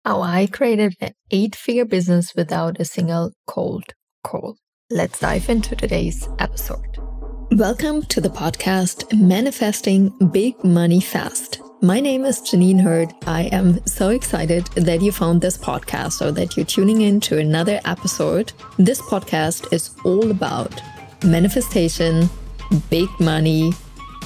How I created an 8-figure business without a single cold call. Let's dive into today's episode. Welcome to the podcast Manifesting Big Money Fast. My name is Janine Hurd. I am so excited that you found this podcast or that you're tuning in to another episode. This podcast is all about manifestation, big money,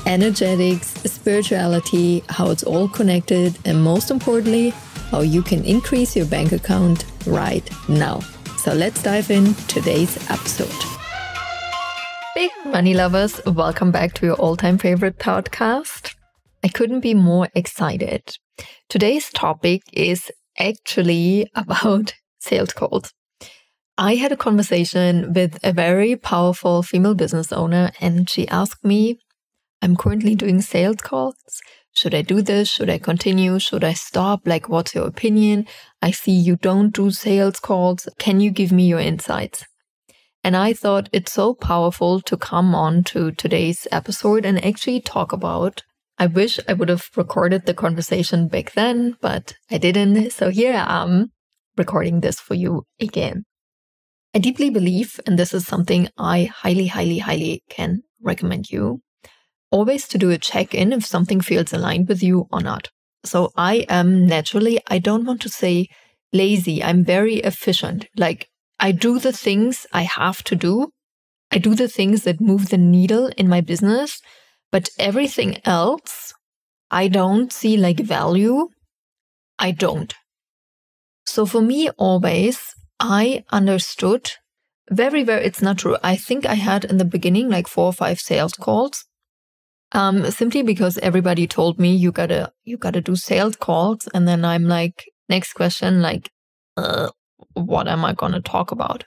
energetics, spirituality, how it's all connected, and most importantly, how you can increase your bank account right now. So let's dive in today's episode. Big money lovers, welcome back to your all-time favorite podcast. I couldn't be more excited. Today's topic is actually about sales calls. I had a conversation with a very powerful female business owner, and she asked me, I'm currently doing sales calls. Should I do this? Should I continue? Should I stop? What's your opinion? I see you don't do sales calls. Can you give me your insights? And I thought it's so powerful to come on to today's episode and actually talk about. I wish I would have recorded the conversation back then, but I didn't. So here I am recording this for you again. I deeply believe, and this is something I highly can recommend you, always to do a check-in if something feels aligned with you or not. So I am naturally, I don't want to say lazy. I'm very efficient. I do the things I have to do. I do the things that move the needle in my business, but everything else, I don't see value. I don't. So for me, always, I understood very, it's not true. I think I had in the beginning 4 or 5 sales calls. Simply because everybody told me you gotta do sales calls, and then I'm next question, what am I gonna talk about?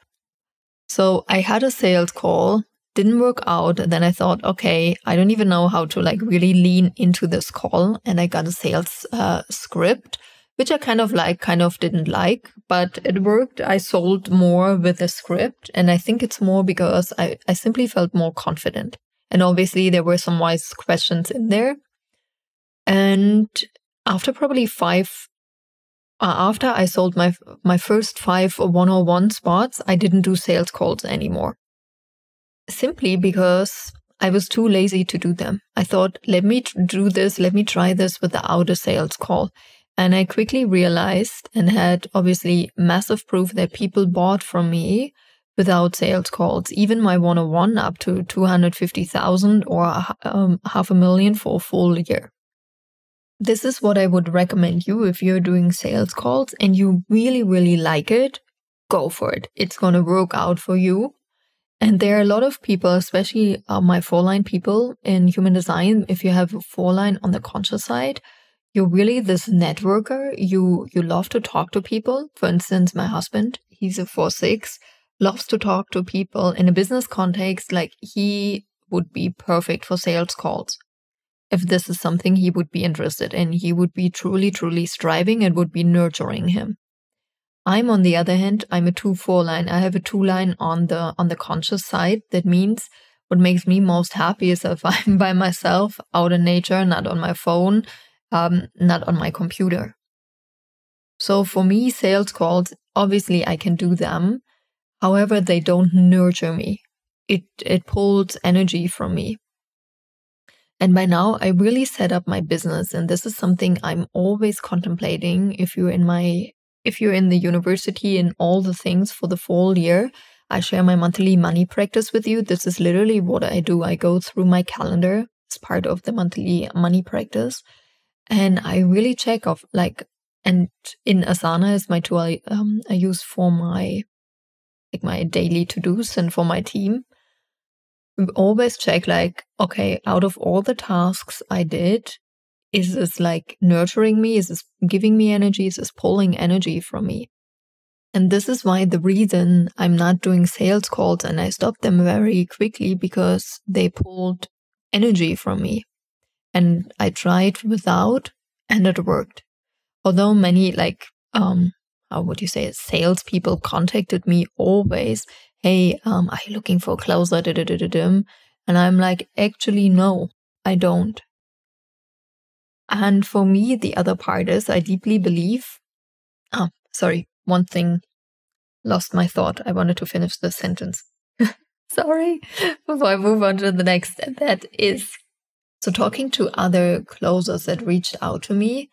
So I had a sales call, didn't work out, and then I thought, okay, I don't even know how to really lean into this call, and I got a sales script, which I kind of didn't like, but it worked. I sold more with a script, and I think it's more because I simply felt more confident. And obviously there were some wise questions in there. And after probably after I sold my first 5 one-on-one spots, I didn't do sales calls anymore. Simply because I was too lazy to do them. I thought, let me try this without a sales call. And I quickly realized and had obviously massive proof that people bought from me without sales calls, even my one-on-one up to 250,000 or $500,000 for a full year. This is what I would recommend you if you're doing sales calls and you really like it, go for it. It's going to work out for you. And there are a lot of people, especially my 4-line people in human design. If you have a 4-line on the conscious side, you're really this networker. You love to talk to people. For instance, my husband, he's a 4/6. Loves to talk to people in a business context. He would be perfect for sales calls. If this is something he would be interested in, he would be truly striving and would be nurturing him. I'm on the other hand, I'm a 2/4 line. I have a 2-line on the conscious side. That means what makes me most happy is if I'm by myself out in nature, not on my phone, not on my computer. So for me, sales calls, obviously I can do them. However, they don't nurture me. It pulls energy from me. And by now, I really set up my business. And this is something I'm always contemplating. If you're in the university and all the things for the full year, I share my monthly money practice with you. This is literally what I do. I go through my calendar as part of the monthly money practice. And I really check off and in Asana is my tool I use for my daily to-dos and for my team. We always check okay, out of all the tasks I did, is this nurturing me? Is this giving me energy? Is this pulling energy from me? And this is why the reason I'm not doing sales calls and I stopped them very quickly, because they pulled energy from me. And I tried without and it worked. Although many how would you say it? Salespeople contacted me always. Hey, are you looking for a closer? And I'm actually, no, I don't. And for me, the other part is I deeply believe Sorry, one thing, lost my thought. I wanted to finish the sentence. Sorry, before I move on to the next. That is, so talking to other closers that reached out to me,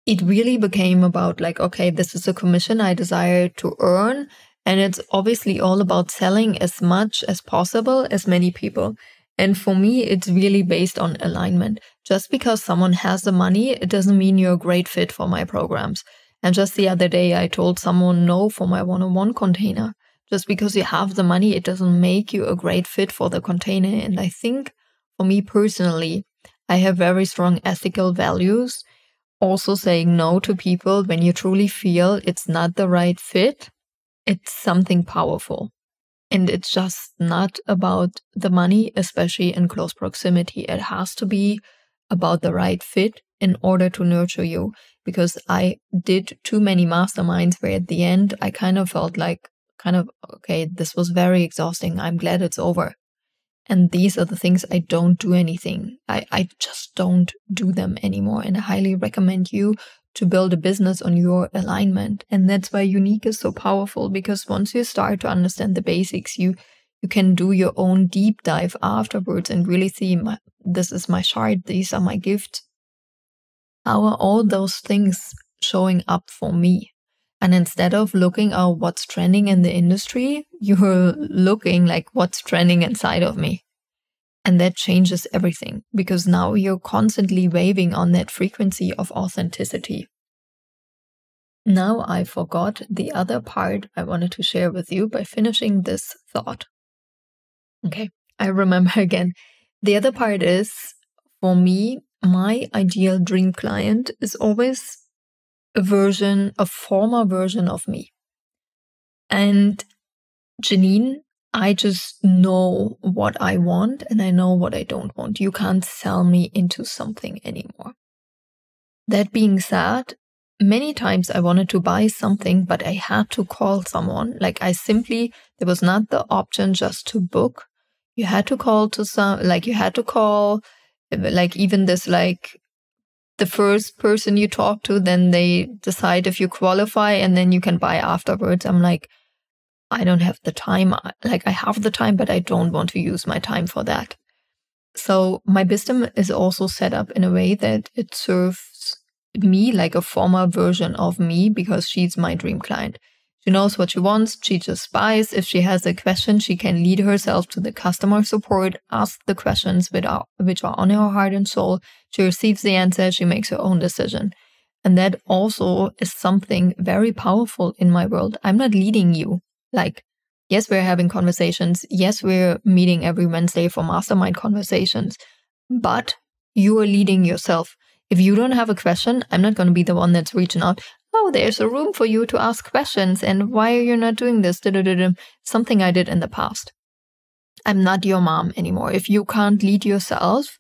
it really became about like, okay, this is a commission I desire to earn. And it's obviously all about selling as much as possible, as many people. And for me, it's really based on alignment. Just because someone has the money, it doesn't mean you're a great fit for my programs. And just the other day, I told someone no for my one-on-one container. Just because you have the money, it doesn't make you a great fit for the container. And I think for me personally, I have very strong ethical values. Also saying no to people when you truly feel it's not the right fit, it's something powerful. And it's just not about the money, especially in close proximity. It has to be about the right fit in order to nurture you. Because I did too many masterminds where at the end, I kind of felt like, okay, this was very exhausting. I'm glad it's over. And these are the things I don't do anything. I just don't do them anymore. And I highly recommend you to build a business on your alignment. And that's why Younique is so powerful, because once you start to understand the basics, you can do your own deep dive afterwards and really see, this is my chart, these are my gifts. How are all those things showing up for me? And instead of looking at what's trending in the industry, you're looking like what's trending inside of me. And that changes everything, because now you're constantly waving on that frequency of authenticity. Now I forgot the other part I wanted to share with you by finishing this thought. Okay, I remember again. The other part is, for me, my ideal dream client is always a former version of me. And Janine, I just know what I want and I know what I don't want. You can't sell me into something anymore. That being said, many times I wanted to buy something, but I had to call someone. Like there was not the option just to book. You had to call even this, like, the first person you talk to, then they decide if you qualify and then you can buy afterwards. I'm like, I don't have the time. Like, I have the time, but I don't want to use my time for that. So my business is also set up in a way that it serves me like a former version of me, because she's my dream client. She knows what she wants. She just buys. If she has a question, she can lead herself to the customer support, ask the questions which are on her heart and soul. She receives the answer. She makes her own decision. And that also is something very powerful in my world. I'm not leading you. Like, yes, we're having conversations. Yes, we're meeting every Wednesday for mastermind conversations. But you are leading yourself. If you don't have a question, I'm not going to be the one that's reaching out. Oh, there's a room for you to ask questions. And why are you not doing this? Something I did in the past. I'm not your mom anymore. If you can't lead yourself,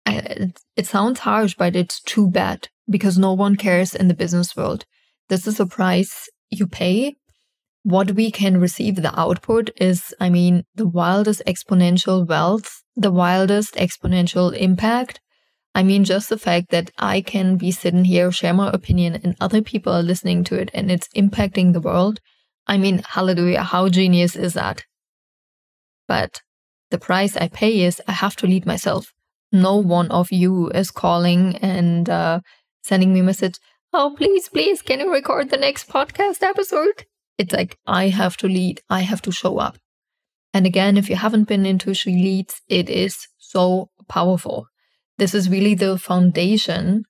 it sounds harsh, but it's too bad, because no one cares in the business world. This is a price you pay. What we can receive, the output is, the wildest exponential wealth, the wildest exponential impact. Just the fact that I can be sitting here, share my opinion, and other people are listening to it, and it's impacting the world. Hallelujah, how genius is that? But the price I pay is I have to lead myself. No one of you is calling and sending me a message, oh, please, can you record the next podcast episode? It's like, I have to lead. I have to show up. And again, if you haven't been into She Leads, it is so powerful. This is really the foundation,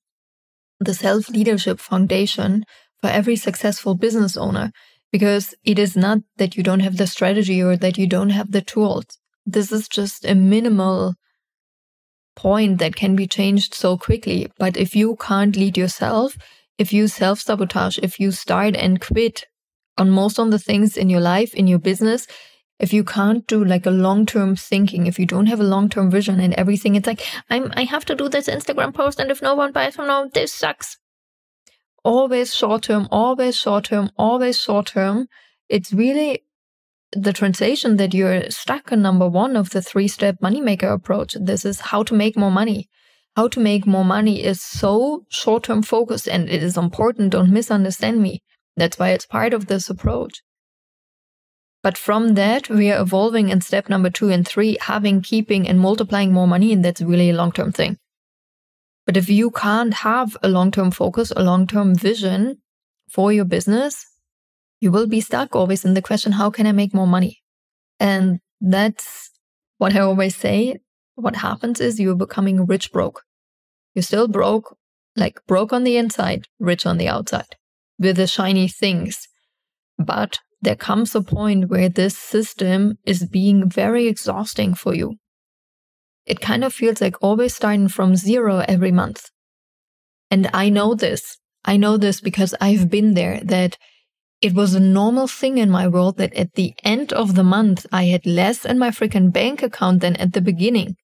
the self-leadership foundation for every successful business owner, because it is not that you don't have the strategy or that you don't have the tools. This is just a minimal point that can be changed so quickly. But if you can't lead yourself, if you self-sabotage, if you start and quit on most of the things in your life, in your business, if you can't do like a long-term thinking, if you don't have a long-term vision and everything, it's like, I have to do this Instagram post, and if no one buys from now, this sucks. Always short-term, always short-term, always short-term. It's really the translation that you're stuck in number one of the 3-step moneymaker approach. This is how to make more money. how to make more money is so short-term focused, and it is important. Don't misunderstand me. That's why it's part of this approach. But from that, we are evolving in step number 2 and 3, having, keeping, and multiplying more money. And that's really a long-term thing. But if you can't have a long-term focus, a long-term vision for your business, you will be stuck always in the question, how can I make more money? And that's what I always say. What happens is you're becoming rich broke. You're still broke, like broke on the inside, rich on the outside, with the shiny things. But there comes a point where this system is being very exhausting for you. It kind of feels like always starting from zero every month. And I know this. I know this because I've been there, that it was a normal thing in my world that at the end of the month, I had less in my freaking bank account than at the beginning.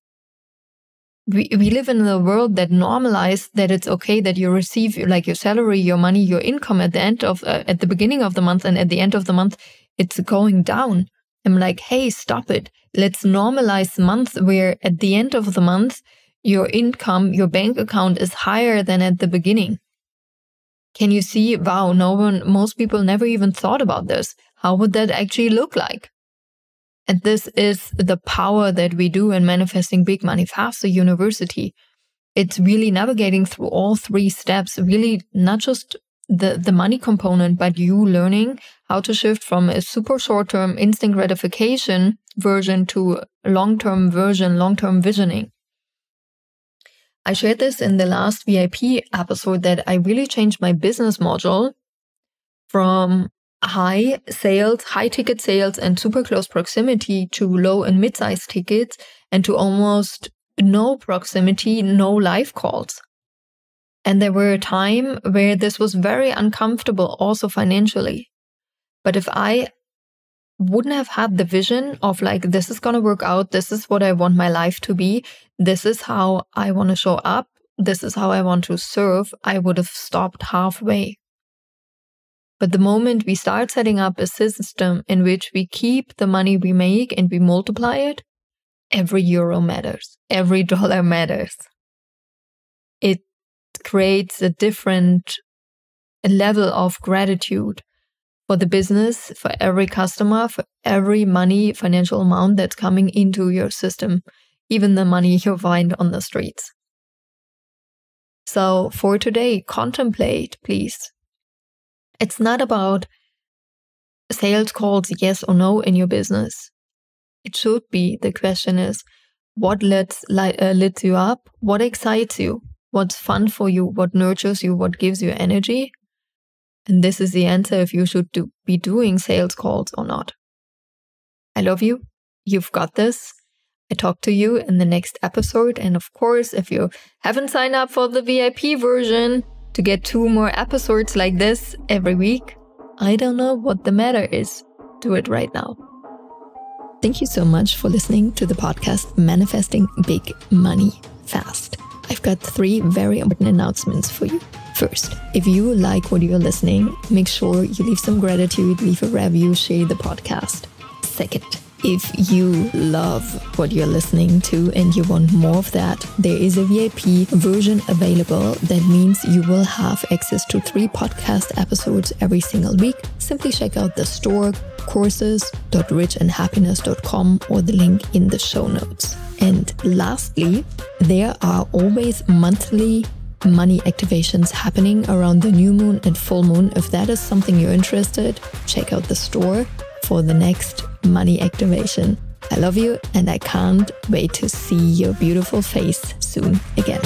We live in a world that normalized that it's okay that you receive like your salary, your money, your income at the end of, at the beginning of the month, and at the end of the month, it's going down. I'm like, hey, stop it. Let's normalize month where at the end of the month, your income, your bank account is higher than at the beginning. Can you see? Wow, most people never even thought about this. How would that actually look like? And this is the power that we do in Manifesting Big Money Faster University. It's really navigating through all 3 steps, really not just the money component, but you learning how to shift from a super short-term instant gratification version to a long-term version, long-term visioning. I shared this in the last VIP episode that I really changed my business model from high sales, high ticket sales and super close proximity to low and mid-sized tickets, and to almost no proximity, no live calls. And there were a time where this was very uncomfortable also financially. But if I wouldn't have had the vision of like, this is going to work out, this is what I want my life to be, this is how I want to show up, this is how I want to serve, I would have stopped halfway. But the moment we start setting up a system in which we keep the money we make and we multiply it, every euro matters, every dollar matters. It creates a different level of gratitude for the business, for every customer, for every money, financial amount that's coming into your system, even the money you find on the streets. So for today, contemplate, please. It's not about sales calls, yes or no, in your business. It should be. The question is, what lifts you up? What excites you? What's fun for you? What nurtures you? What gives you energy? And this is the answer if you should be doing sales calls or not. I love you. You've got this. I talk to you in the next episode. And of course, if you haven't signed up for the VIP version to get 2 more episodes like this every week, I don't know what the matter is. Do it right now. Thank you so much for listening to the podcast Manifesting Big Money Fast. I've got 3 very important announcements for you. First, if you like what you're listening, make sure you leave some gratitude, leave a review, share the podcast. Second, if you love what you're listening to and you want more of that, there is a VIP version available. That means you will have access to 3 podcast episodes every single week. Simply check out the store, courses.richandhappiness.com, or the link in the show notes. And lastly, there are always monthly money activations happening around the new moon and full moon. If that is something you're interested, check out the store for the next money activation. I love you and I can't wait to see your beautiful face soon again.